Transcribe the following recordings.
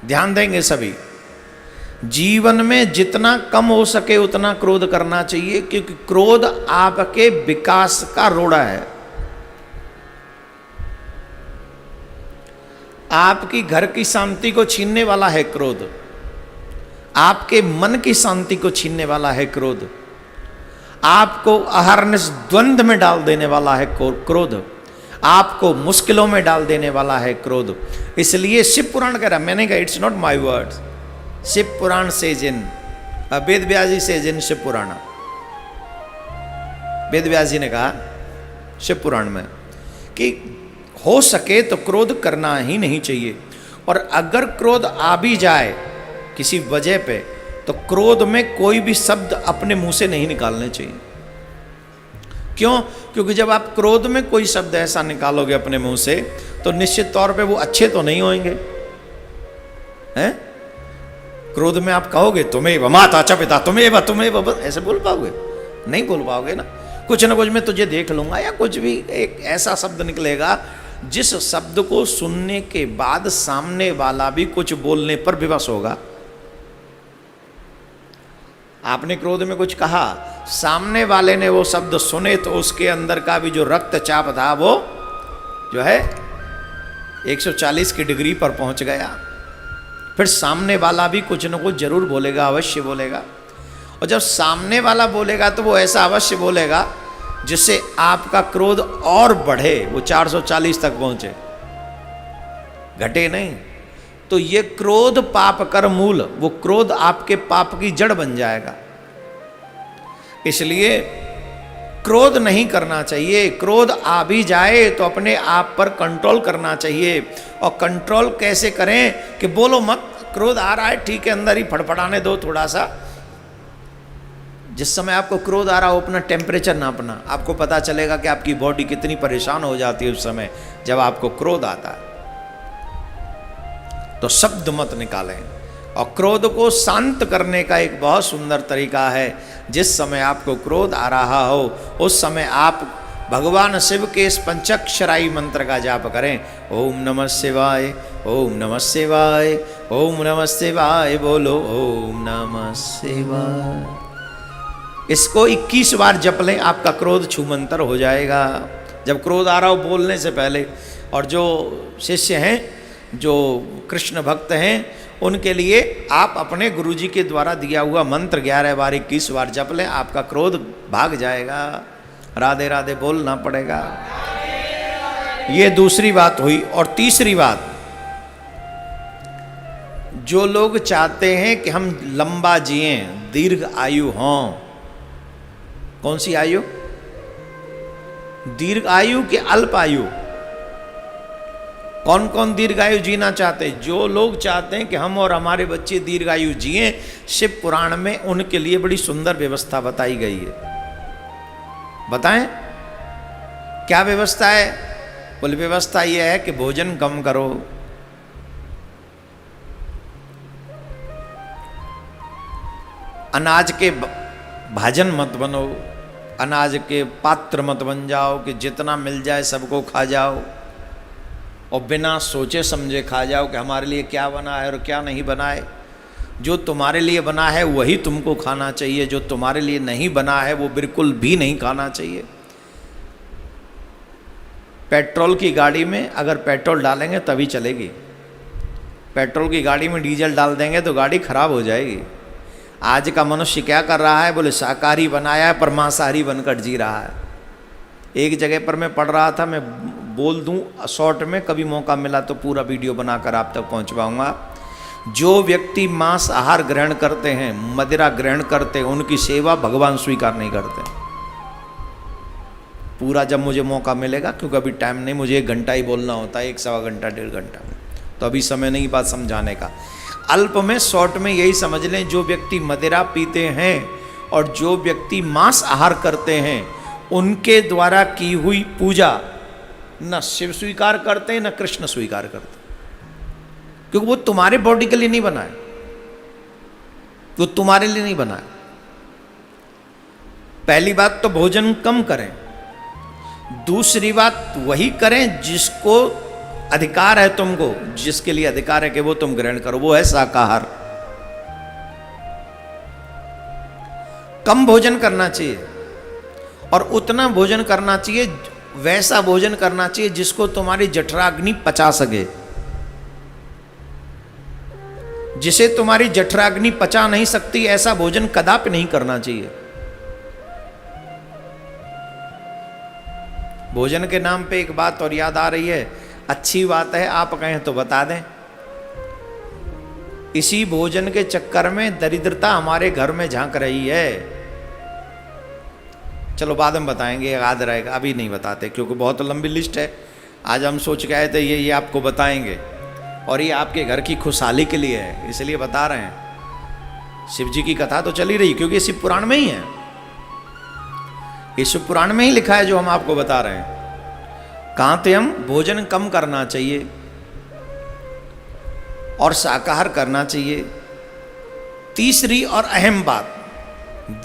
ध्यान देंगे सभी। जीवन में जितना कम हो सके उतना क्रोध करना चाहिए, क्योंकि क्रोध आपके विकास का रोड़ा है। आपकी घर की शांति को छीनने वाला है क्रोध, आपके मन की शांति को छीनने वाला है क्रोध, आपको अहरनिश द्वंद्व में डाल देने वाला है क्रोध, आपको मुश्किलों में डाल देने वाला है क्रोध। इसलिए शिव पुराण कह रहा, मैंने कहा it's not my words, Shiv Puran से जिन, वेद व्यास जी से जिन शिव पुराण, वेद व्यास जी ने कहा शिव पुराण में कि हो सके तो क्रोध करना ही नहीं चाहिए, और अगर क्रोध आ भी जाए किसी वजह पे, तो क्रोध में कोई भी शब्द अपने मुंह से नहीं निकालने चाहिए। क्यों? क्योंकि जब आप क्रोध में कोई शब्द ऐसा निकालोगे अपने मुंह से, तो निश्चित तौर पे वो अच्छे तो नहीं होंगे, हैं? क्रोध में आप कहोगे तुम्हें माता च पिता तुम्हें ऐसे बोल पाओगे? नहीं बोल पाओगे ना। कुछ ना कुछ मैं तुझे देख लूंगा, या कुछ भी एक ऐसा शब्द निकलेगा जिस शब्द को सुनने के बाद सामने वाला भी कुछ बोलने पर विवश होगा। आपने क्रोध में कुछ कहा, सामने वाले ने वो शब्द सुने, तो उसके अंदर का भी जो रक्तचाप था वो जो है 140 की डिग्री पर पहुंच गया। फिर सामने वाला भी कुछ न कुछ जरूर बोलेगा, अवश्य बोलेगा। और जब सामने वाला बोलेगा तो वो ऐसा अवश्य बोलेगा जिससे आपका क्रोध और बढ़े, वो 440 तक पहुंचे, घटे नहीं। तो ये क्रोध पाप कर मूल, वो क्रोध आपके पाप की जड़ बन जाएगा। इसलिए क्रोध नहीं करना चाहिए। क्रोध आ भी जाए तो अपने आप पर कंट्रोल करना चाहिए। और कंट्रोल कैसे करें कि बोलो मत, क्रोध आ रहा है ठीक है, अंदर ही फड़फड़ाने दो थोड़ा सा। जिस समय आपको क्रोध आ रहा हो अपना टेम्परेचर नापना, आपको पता चलेगा कि आपकी बॉडी कितनी परेशान हो जाती है उस समय जब आपको क्रोध आता है। तो शब्द मत निकालें। और क्रोध को शांत करने का एक बहुत सुंदर तरीका है, जिस समय आपको क्रोध आ रहा हो उस समय आप भगवान शिव के इस पंचाक्षराई मंत्र का जाप करें। ओम नमः शिवाय, ओम नमः शिवाय, ओम नमः शिवाय, बोलो ओम नमः शिवाय। इसको 21 बार जप लें, आपका क्रोध छूमंतर हो जाएगा। जब क्रोध आ रहा हो बोलने से पहले। और जो शिष्य हैं, जो कृष्ण भक्त हैं, उनके लिए आप अपने गुरुजी के द्वारा दिया हुआ मंत्र 11 बार 21 बार जप लें, आपका क्रोध भाग जाएगा। राधे राधे बोलना पड़ेगा। ये दूसरी बात हुई। और तीसरी बात, जो लोग चाहते हैं कि हम लंबा जिए, दीर्घ आयु हों, कौन सी आयु? दीर्घ आयु कि अल्प आयु? कौन कौन दीर्घायु जीना चाहते हैं? जो लोग चाहते हैं कि हम और हमारे बच्चे दीर्घायु जिए, शिव पुराण में उनके लिए बड़ी सुंदर व्यवस्था बताई गई है। बताएं क्या व्यवस्था है? कुल व्यवस्था यह है कि भोजन कम करो, अनाज के भाजन मत बनो, अनाज के पात्र मत बन जाओ कि जितना मिल जाए सबको खा जाओ, और बिना सोचे समझे खा जाओ कि हमारे लिए क्या बना है और क्या नहीं बना है। जो तुम्हारे लिए बना है वही तुमको खाना चाहिए, जो तुम्हारे लिए नहीं बना है वो बिल्कुल भी नहीं खाना चाहिए। पेट्रोल की गाड़ी में अगर पेट्रोल डालेंगे तभी चलेगी। पेट्रोल की गाड़ी में डीजल डाल देंगे तो गाड़ी खराब हो जाएगी। आज का मनुष्य क्या कर रहा है? बोले शाकाहारी बनाया है पर मांसाहारी बनकर जी रहा है। एक जगह पर मैं पढ़ रहा था, मैं बोल दूं शॉर्ट में, कभी मौका मिला तो पूरा वीडियो बनाकर आप तक पहुंचवाऊंगा। जो व्यक्ति मांस आहार ग्रहण करते हैं, मदिरा ग्रहण करते हैं, उनकी सेवा भगवान स्वीकार नहीं करते। पूरा जब मुझे मौका मिलेगा, क्योंकि अभी टाइम नहीं, मुझे 1 घंटा ही बोलना होता है, 1 सवा घंटा 1.5 घंटा में, तो अभी समय नहीं बात समझाने का। अल्प में शॉर्ट में यही समझ लें, जो व्यक्ति मदिरा पीते हैं और जो व्यक्ति मांस आहार करते हैं, उनके द्वारा की हुई पूजा न शिव स्वीकार करते न कृष्ण स्वीकार करते, क्योंकि वो तुम्हारे बॉडी के लिए नहीं बना है, वो तुम्हारे लिए नहीं बना है। पहली बात तो भोजन कम करें। दूसरी बात वही करें जिसको अधिकार है तुमको, जिसके लिए अधिकार है कि वो तुम ग्रहण करो, वो है शाकाहार। कम भोजन करना चाहिए और उतना भोजन करना चाहिए, वैसा भोजन करना चाहिए जिसको तुम्हारी जठराग्नि पचा सके। जिसे तुम्हारी जठराग्नि पचा नहीं सकती ऐसा भोजन कदापि नहीं करना चाहिए। भोजन के नाम पे एक बात और याद आ रही है, अच्छी बात है, आप कहें तो बता दें। इसी भोजन के चक्कर में दरिद्रता हमारे घर में झांक रही है। चलो बाद में बताएंगे, याद रहेगा, अभी नहीं बताते क्योंकि बहुत लंबी लिस्ट है। आज हम सोच के आए थे ये आपको बताएंगे और ये आपके घर की खुशहाली के लिए है, इसलिए बता रहे हैं। शिव जी की कथा तो चली रही क्योंकि शिव पुराण में ही है, ये शिव पुराण में ही लिखा है जो हम आपको बता रहे हैं। कहाँ थे हम? भोजन कम करना चाहिए और शाकाहार करना चाहिए। तीसरी और अहम बात,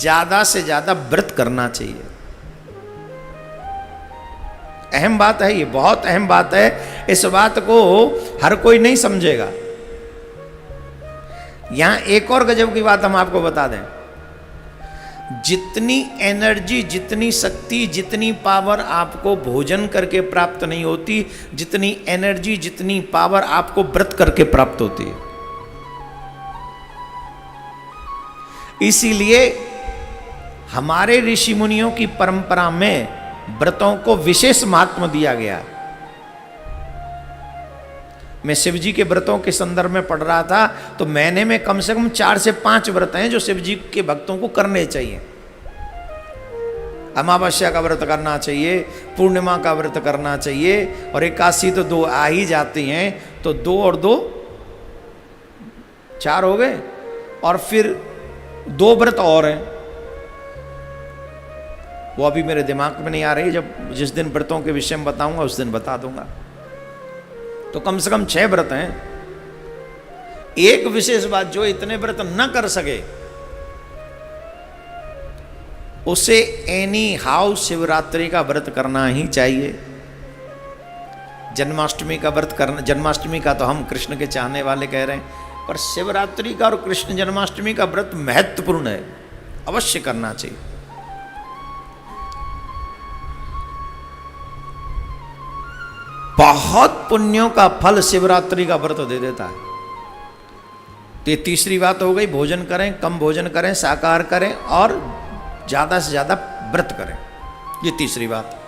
ज्यादा से ज्यादा व्रत करना चाहिए। अहम बात है, ये बहुत अहम बात है। इस बात को हर कोई नहीं समझेगा। यहां एक और गजब की बात हम आपको बता दें, जितनी एनर्जी, जितनी शक्ति, जितनी पावर आपको भोजन करके प्राप्त नहीं होती, जितनी एनर्जी, जितनी पावर आपको व्रत करके प्राप्त होती है। इसीलिए हमारे ऋषि मुनियों की परंपरा में व्रतों को विशेष महत्व दिया गया। मैं शिव जी के व्रतों के संदर्भ में पढ़ रहा था तो महीने में कम से कम 4 से 5 व्रत हैं जो शिव जी के भक्तों को करने चाहिए। अमावस्या का व्रत करना चाहिए, पूर्णिमा का व्रत करना चाहिए, और एकादशी तो 2 आ ही जाती हैं, तो 2 और 2 4 हो गए, और फिर 2 व्रत और हैं, वो अभी मेरे दिमाग में नहीं आ रही। जब जिस दिन व्रतों के विषय में बताऊंगा उस दिन बता दूंगा। तो कम से कम 6 व्रत हैं। एक विशेष बात, जो इतने व्रत न कर सके उसे एनी हाउ शिवरात्रि का व्रत करना ही चाहिए। जन्माष्टमी का व्रत करना, जन्माष्टमी का तो हम कृष्ण के चाहने वाले कह रहे हैं, पर शिवरात्रि का और कृष्ण जन्माष्टमी का व्रत महत्वपूर्ण है, अवश्य करना चाहिए। बहुत पुण्यों का फल शिवरात्रि का व्रत दे देता है। तो ये तीसरी बात हो गई, भोजन करें, कम भोजन करें, शाकाहार करें और ज्यादा से ज्यादा व्रत करें, ये तीसरी बात।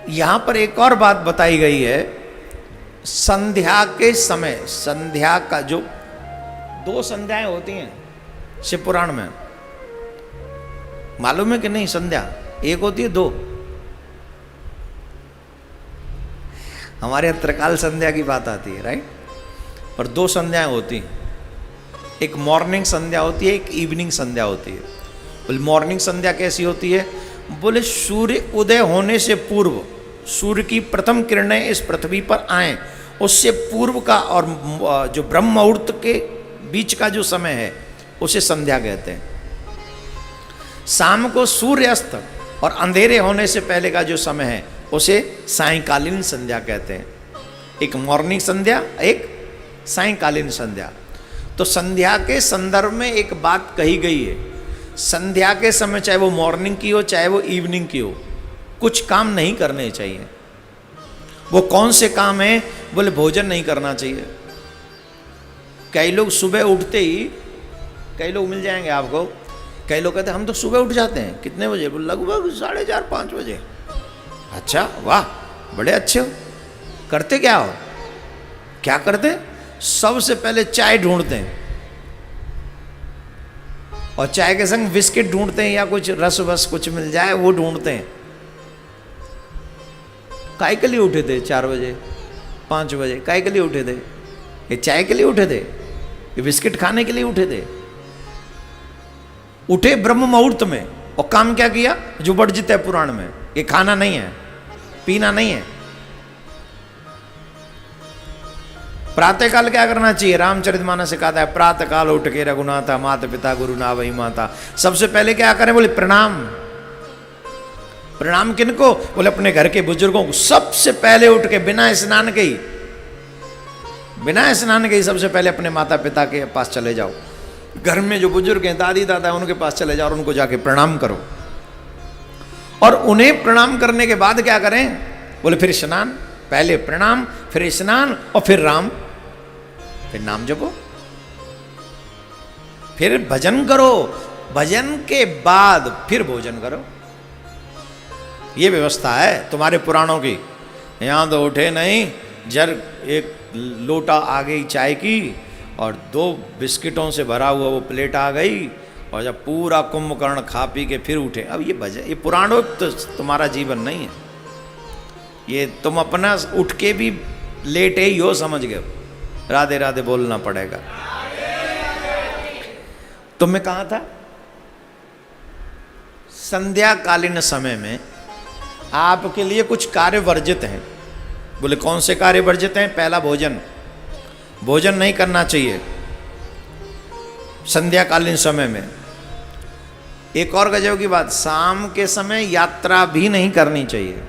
यहां पर एक और बात बताई गई है, संध्या के समय, संध्या का जो 2 संध्याएं होती हैं शिव पुराण में, मालूम है कि नहीं? संध्या एक होती है, 2। हमारे यहाँ त्रिकाल संध्या की बात आती है, राइट, पर 2 संध्याएं होती हैं। एक मॉर्निंग संध्या होती है, एक इवनिंग संध्या होती है। बोले मॉर्निंग संध्या कैसी होती है? बोले सूर्य उदय होने से पूर्व, सूर्य की प्रथम किरणें इस पृथ्वी पर आएं, उससे पूर्व का और जो ब्रह्म मुहूर्त के बीच का जो समय है उसे संध्या कहते हैं। शाम को सूर्यास्त और अंधेरे होने से पहले का जो समय है उसे सायंकालीन संध्या कहते हैं। एक मॉर्निंग संध्या, एक सायंकालीन संध्या। तो संध्या के संदर्भ में एक बात कही गई है, संध्या के समय चाहे वो मॉर्निंग की हो चाहे वो इवनिंग की हो, कुछ काम नहीं करने चाहिए। वो कौन से काम है? बोले भोजन नहीं करना चाहिए। कई लोग सुबह उठते ही, कई लोग मिल जाएंगे आपको, कई लोग कहते हैं हम तो सुबह उठ जाते हैं। कितने बजे? बोले लगभग 4:30-5 बजे। अच्छा, वाह, बड़े अच्छे हो। करते क्या हो? क्या करते? सबसे पहले चाय ढूंढते हैं और चाय के संग बिस्किट ढूंढते हैं या कुछ रस वस कुछ मिल जाए वो ढूंढते हैं। काय के लिए उठे थे 4 बजे 5 बजे? काय के लिए उठे थे? ये चाय के लिए उठे थे? ये बिस्किट खाने के लिए उठे थे? उठे ब्रह्म मुहूर्त में और काम क्या किया? जो वर्जित है पुराण में, ये खाना नहीं है, पीना नहीं है। प्रातःकाल क्या करना चाहिए? रामचरितमानस सिखाता है, प्रातःकाल उठ के रघुनाथा माता पिता गुरु ना वही माता। सबसे पहले क्या करें? बोले प्रणाम। प्रणाम किनको? बोले अपने घर के बुजुर्गों को। सबसे पहले उठ के बिना स्नान के ही सबसे पहले अपने माता पिता के पास चले जाओ। घर में जो बुजुर्ग हैं, दादी दादा, उनके पास चले जाओ और उनको जाके प्रणाम करो। और उन्हें प्रणाम करने के बाद क्या करें? बोले फिर स्नान। पहले प्रणाम, फिर स्नान और फिर राम, फिर नाम जपो, फिर भजन करो। भजन के बाद फिर भोजन करो। ये व्यवस्था है तुम्हारे पुराणों की। यहां तो उठे नहीं, जर एक लोटा आ गई चाय की और 2 बिस्किटों से भरा हुआ वो प्लेट आ गई, और जब पूरा कुंभकर्ण खा पी के फिर उठे। अब ये भजन, ये पुराणोक्त तो तुम्हारा जीवन नहीं है। ये तुम अपना उठ के भी लेटे ही हो, समझ गए। राधे राधे बोलना पड़ेगा। तो मैं कहा था, संध्याकालीन समय में आपके लिए कुछ कार्य वर्जित हैं। बोले कौन से कार्य वर्जित हैं? पहला भोजन। भोजन नहीं करना चाहिए संध्याकालीन समय में। एक और गजब की बात, शाम के समय यात्रा भी नहीं करनी चाहिए।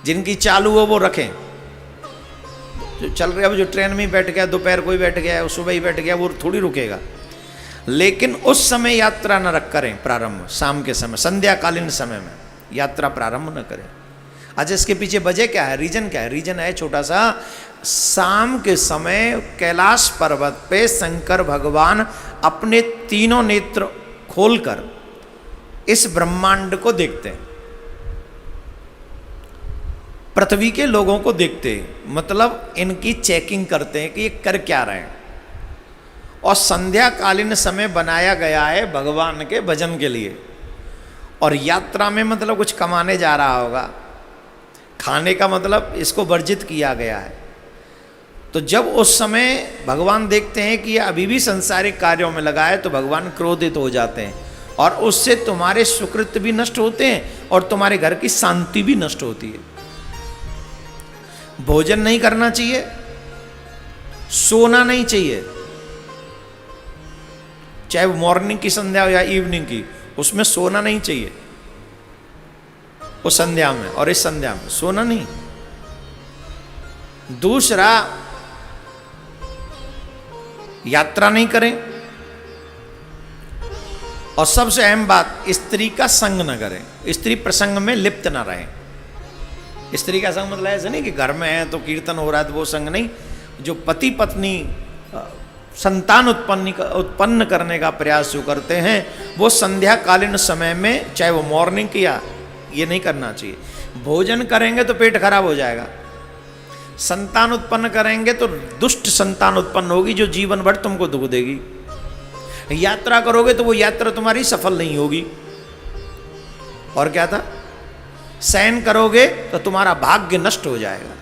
जिनकी चालू हो वो रखें। जो चल रहे, अब जो ट्रेन में बैठ गया, दोपहर को ही बैठ गया, सुबह ही बैठ गया, वो थोड़ी रुकेगा। लेकिन उस समय यात्रा न रख करें प्रारंभ। शाम के समय, संध्याकालीन समय में यात्रा प्रारंभ न करें। अच्छा, इसके पीछे वजह क्या है? रीजन क्या है? रीजन है छोटा सा। शाम के समय कैलाश पर्वत पे शंकर भगवान अपने तीनों नेत्र खोलकर इस ब्रह्मांड को देखते हैं। पृथ्वी के लोगों को देखते हैं, मतलब इनकी चेकिंग करते हैं कि ये कर क्या रहे हैं। और संध्याकालीन समय बनाया गया है भगवान के भजन के लिए। और यात्रा में मतलब कुछ कमाने जा रहा होगा, खाने का मतलब इसको वर्जित किया गया है। तो जब उस समय भगवान देखते हैं कि ये अभी भी सांसारिक कार्यों में लगा है, तो भगवान क्रोधित हो जाते हैं और उससे तुम्हारे सुकृत भी नष्ट होते हैं और तुम्हारे घर की शांति भी नष्ट होती है। भोजन नहीं करना चाहिए, सोना नहीं चाहिए, चाहे वो मॉर्निंग की संध्या हो या इवनिंग की, उसमें सोना नहीं चाहिए। उस संध्या में और इस संध्या में सोना नहीं। दूसरा, यात्रा नहीं करें। और सबसे अहम बात, स्त्री का संग न करें। स्त्री प्रसंग में लिप्त न रहें। स्त्री का संग मतलब ऐसा नहीं कि घर में है तो कीर्तन हो रहा है तो वो संग नहीं। जो पति पत्नी संतान उत्पन्न करने का प्रयास जो करते हैं, वो संध्याकालीन समय में, चाहे वो मॉर्निंग किया, ये नहीं करना चाहिए। भोजन करेंगे तो पेट खराब हो जाएगा। संतान उत्पन्न करेंगे तो दुष्ट संतान उत्पन्न होगी जो जीवन भर तुमको दुख देगी। यात्रा करोगे तो वो यात्रा तुम्हारी सफल नहीं होगी। और क्या था? शयन करोगे तो तुम्हारा भाग्य नष्ट हो जाएगा।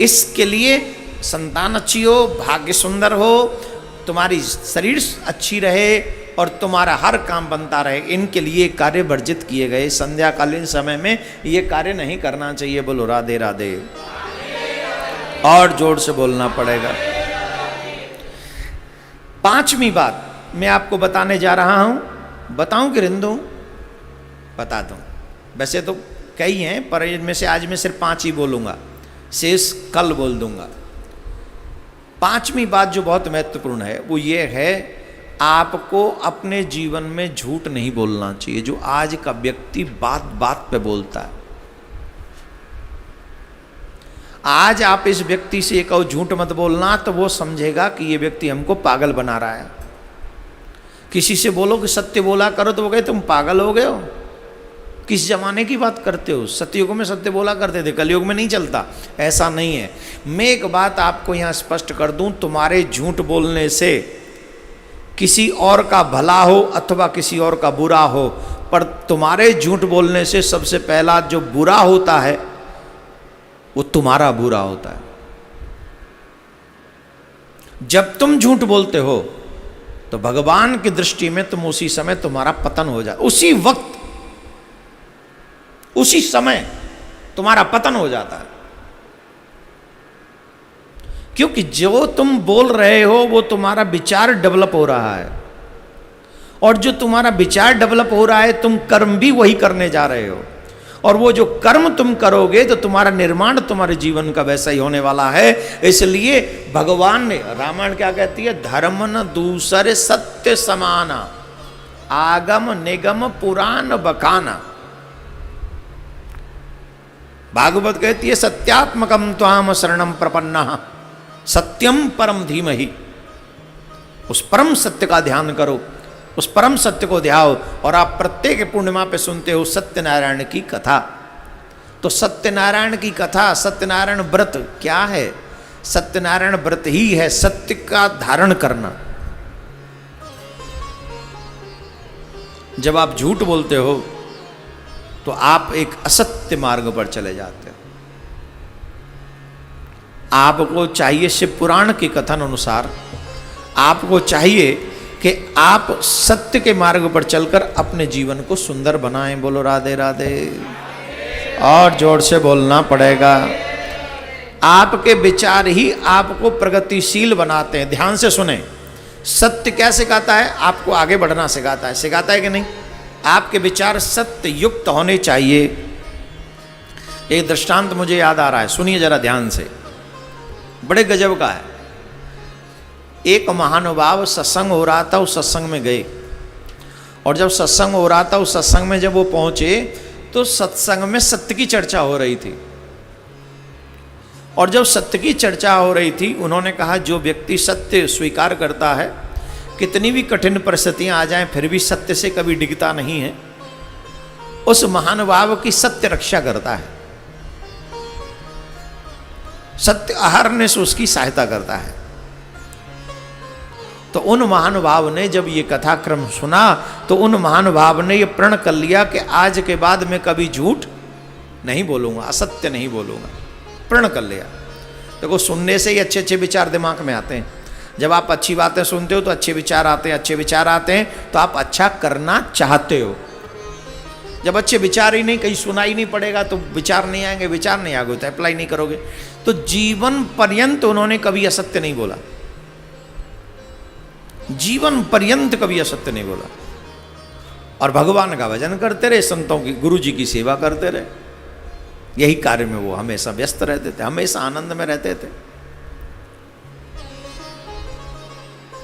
इसके लिए संतान अच्छी हो, भाग्य सुंदर हो, तुम्हारी शरीर अच्छी रहे और तुम्हारा हर काम बनता रहे, इनके लिए कार्य वर्जित किए गए। संध्याकालीन समय में ये कार्य नहीं करना चाहिए। बोलो राधे राधे। और जोर से बोलना पड़ेगा। 5वीं बात मैं आपको बताने जा रहा हूं। बताऊं कि रहने दूं? बता दूं। वैसे तो कई हैं, पर इनमें से आज मैं सिर्फ 5 ही बोलूंगा, शेष कल बोल दूंगा। 5वीं बात जो बहुत महत्वपूर्ण है वो ये है, आपको अपने जीवन में झूठ नहीं बोलना चाहिए। जो आज का व्यक्ति बात बात पे बोलता है। आज आप इस व्यक्ति से कहो झूठ मत बोलना, तो वो समझेगा कि ये व्यक्ति हमको पागल बना रहा है। किसी से बोलो कि सत्य बोला करो, तो वो कहे तुम पागल हो गए हो। किस जमाने की बात करते हो? सतयुग में सत्य बोला करते थे, कलयुग में नहीं चलता। ऐसा नहीं है। मैं एक बात आपको यहाँ स्पष्ट कर दूं, तुम्हारे झूठ बोलने से किसी और का भला हो अथवा किसी और का बुरा हो, पर तुम्हारे झूठ बोलने से सबसे पहला जो बुरा होता है वो तुम्हारा बुरा होता है। जब तुम झूठ बोलते हो तो भगवान की दृष्टि में तुम उसी समय तुम्हारा पतन हो जाए। उसी वक्त, उसी समय तुम्हारा पतन हो जाता है। क्योंकि जो तुम बोल रहे हो वो तुम्हारा विचार डेवलप हो रहा है और जो तुम्हारा विचार डेवलप हो रहा है, तुम कर्म भी वही करने जा रहे हो, और वो जो कर्म तुम करोगे तो तुम्हारा निर्माण तुम्हारे जीवन का वैसा ही होने वाला है। इसलिए भगवान ने, रामायण क्या कहती है, धर्म न दूसरे सत्य समाना, आगम निगम पुराण बकाना। भागवत कहती है सत्यात्मकम त्वाम शरणम प्रपन्नः सत्यम परम धीमहि। उस परम सत्य का ध्यान करो, उस परम सत्य को ध्याओ। और आप प्रत्येक पूर्णिमा पे सुनते हो सत्यनारायण की कथा। तो सत्यनारायण की कथा, सत्यनारायण व्रत क्या है? सत्यनारायण व्रत ही है सत्य का धारण करना। जब आप झूठ बोलते हो तो आप एक असत्य मार्ग पर चले जाते हो। आपको चाहिए, शिव पुराण के कथन अनुसार आपको चाहिए कि आप सत्य के मार्ग पर चलकर अपने जीवन को सुंदर बनाएं। बोलो राधे राधे। और जोर से बोलना पड़ेगा। आपके विचार ही आपको प्रगतिशील बनाते हैं। ध्यान से सुने, सत्य क्या सिखाता है? आपको आगे बढ़ना सिखाता है। सिखाता है कि नहीं? आपके विचार सत्य युक्त होने चाहिए। एक दृष्टांत मुझे याद आ रहा है, सुनिए जरा ध्यान से, बड़े गजब का है। एक महानुभाव सत्संग हो रहा था, उस सत्संग में गए, और जब सत्संग हो रहा था, उस सत्संग में जब वो पहुंचे तो सत्संग में सत्य की चर्चा हो रही थी। और जब सत्य की चर्चा हो रही थी, उन्होंने कहा जो व्यक्ति सत्य स्वीकार करता है, कितनी भी कठिन परिस्थितियां आ जाएं फिर भी सत्य से कभी डिगता नहीं है, उस महानुभाव की सत्य रक्षा करता है, सत्य अहरने से उसकी सहायता करता है। तो उन महानुभाव ने जब ये कथाक्रम सुना तो उन महानुभाव ने ये प्रण कर लिया कि आज के बाद मैं कभी झूठ नहीं बोलूंगा, असत्य नहीं बोलूंगा। प्रण कर लिया। देखो, सुनने से ही अच्छे अच्छे विचार दिमाग में आते हैं। जब आप अच्छी बातें सुनते हो तो अच्छे विचार आते हैं, अच्छे विचार आते हैं तो आप अच्छा करना चाहते हो। जब अच्छे विचार ही नहीं, कहीं सुना ही नहीं पड़ेगा तो विचार नहीं आएंगे, विचार नहीं आएंगे तो अप्लाई नहीं करोगे। तो जीवन पर्यंत उन्होंने कभी असत्य नहीं बोला, जीवन पर्यंत कभी असत्य नहीं बोला, और भगवान का भजन करते रहे, संतों की, गुरु जी की सेवा करते रहे। यही कार्य में वो हमेशा व्यस्त रहते थे, हमेशा आनंद में रहते थे।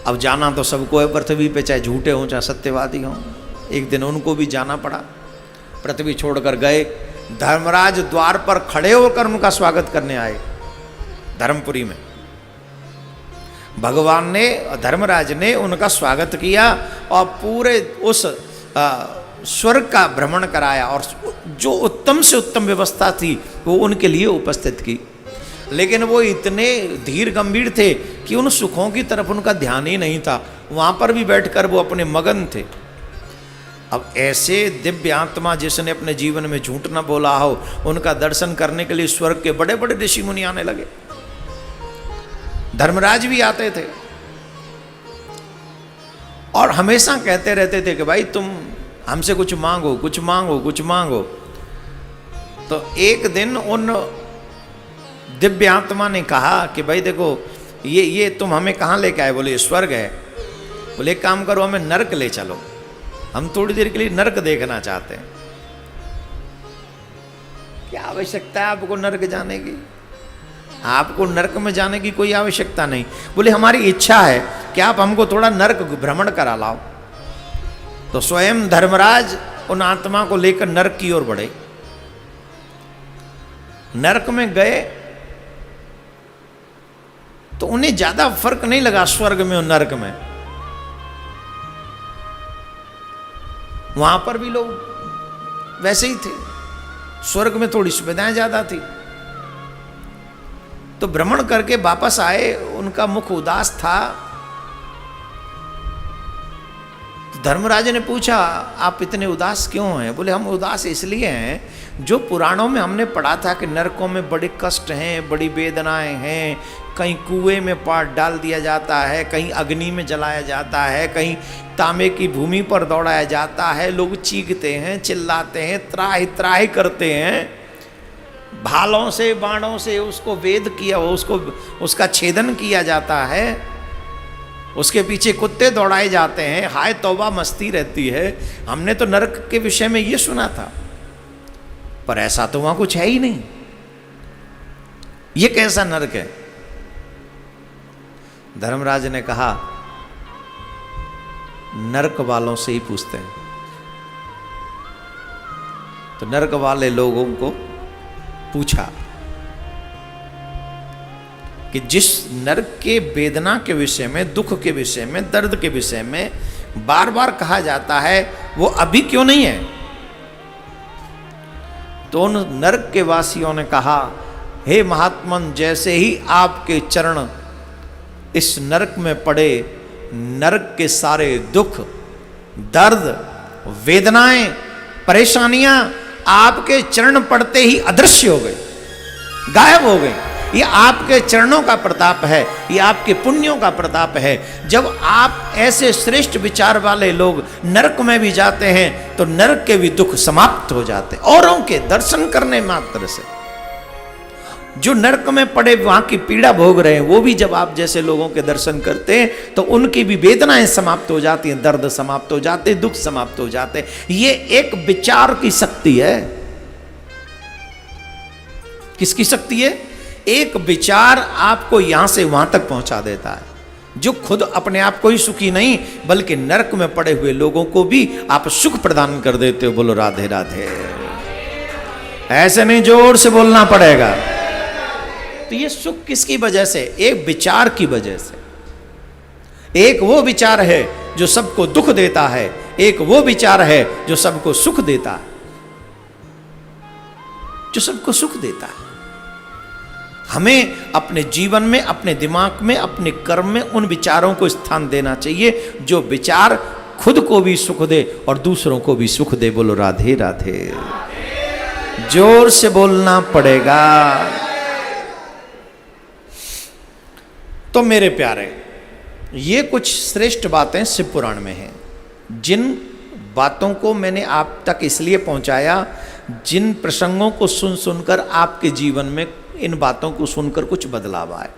अब जाना तो सबको है पृथ्वी पे, चाहे झूठे हों चाहे सत्यवादी हों। एक दिन उनको भी जाना पड़ा, पृथ्वी छोड़कर गए। धर्मराज द्वार पर खड़े होकर उनका स्वागत करने आए धर्मपुरी में। भगवान ने, धर्मराज ने उनका स्वागत किया और पूरे उस स्वर्ग का भ्रमण कराया, और जो उत्तम से उत्तम व्यवस्था थी वो उनके लिए उपस्थित की। लेकिन वो इतने धीर गंभीर थे कि उन सुखों की तरफ उनका ध्यान ही नहीं था। वहाँ पर भी बैठकर वो अपने मगन थे। अब ऐसे दिव्य आत्मा जिसने अपने जीवन में झूठ न बोला हो, उनका दर्शन करने के लिए स्वर्ग के बड़े बड़े ऋषि मुनि आने लगे। धर्मराज भी आते थे और हमेशा कहते रहते थे कि भाई तुम हमसे कुछ मांगो, कुछ मांगो, कुछ मांगो। तो एक दिन उन दिव्य आत्मा ने कहा कि भाई देखो, ये तुम हमें कहाँ लेके आए? बोले स्वर्ग है। बोले एक काम करो, हमें नरक ले चलो, हम थोड़ी देर के लिए नरक देखना चाहते हैं। क्या आवश्यकता है आपको नरक जाने की? आपको नरक में जाने की कोई आवश्यकता नहीं। बोले हमारी इच्छा है कि आप हमको थोड़ा नरक भ्रमण करा लाओ। तो स्वयं धर्मराज उन आत्मा को लेकर नरक की ओर बढ़े। नरक में गए तो उन्हें ज्यादा फर्क नहीं लगा स्वर्ग में और नरक में। वहां पर भी लोग वैसे ही थे, स्वर्ग में थोड़ी सुविधाएं ज्यादा थी। तो भ्रमण करके वापस आए, उनका मुख उदास था। धर्मराज ने पूछा आप इतने उदास क्यों हैं? बोले हम उदास इसलिए हैं, जो पुराणों में हमने पढ़ा था कि नरकों में बड़े कष्ट हैं, बड़ी वेदनाएं हैं, कहीं कुएं में पाट डाल दिया जाता है, कहीं अग्नि में जलाया जाता है, कहीं तांबे की भूमि पर दौड़ाया जाता है, लोग चीखते हैं, चिल्लाते हैं, त्राहि त्राहि करते हैं, भालों से बाणों से उसको वेद किया, उसका छेदन किया जाता है। उसके पीछे कुत्ते दौड़ाए जाते हैं, हाय तौबा मस्ती रहती है। हमने तो नरक के विषय में ये सुना था, पर ऐसा तो वहां कुछ है ही नहीं। ये कैसा नरक है? धर्मराज ने कहा नरक वालों से ही पूछते हैं। तो नरक वाले लोगों को पूछा कि जिस नरक के वेदना के विषय में, दुख के विषय में, दर्द के विषय में बार बार कहा जाता है, वो अभी क्यों नहीं है? तो उन नरक के वासियों ने कहा, हे महात्मन, जैसे ही आपके चरण इस नरक में पड़े, नरक के सारे दुख, दर्द, वेदनाएं, परेशानियां आपके चरण पड़ते ही अदृश्य हो गई, गायब हो गई। ये आपके चरणों का प्रताप है, ये आपके पुण्यों का प्रताप है। जब आप ऐसे श्रेष्ठ विचार वाले लोग नरक में भी जाते हैं तो नरक के भी दुख समाप्त हो जाते, औरों के दर्शन करने मात्र से। जो नरक में पड़े वहां की पीड़ा भोग रहे हैं, वो भी जब आप जैसे लोगों के दर्शन करते हैं तो उनकी भी वेदनाएं समाप्त हो जाती हैं, दर्द समाप्त हो जाते, दुख समाप्त हो जाते। ये एक विचार की शक्ति है। किसकी शक्ति है? एक विचार आपको यहां से वहां तक पहुंचा देता है, जो खुद अपने आप को ही सुखी नहीं बल्कि नरक में पड़े हुए लोगों को भी आप सुख प्रदान कर देते हो। बोलो राधे राधे। ऐसे नहीं, जोर से बोलना पड़ेगा। तो ये सुख किसकी वजह से? एक विचार की वजह से। एक वो विचार है जो सबको दुख देता है, एक वो विचार है जो सबको सुख देता है, जो सबको सुख देता है। हमें अपने जीवन में, अपने दिमाग में, अपने कर्म में उन विचारों को स्थान देना चाहिए जो विचार खुद को भी सुख दे और दूसरों को भी सुख दे। बोलो राधे राधे। जोर से बोलना पड़ेगा। तो मेरे प्यारे, ये कुछ श्रेष्ठ बातें शिव पुराण में हैं, जिन बातों को मैंने आप तक इसलिए पहुंचाया, जिन प्रसंगों को सुन सुनकर आपके जीवन में इन बातों को सुनकर कुछ बदलाव आए।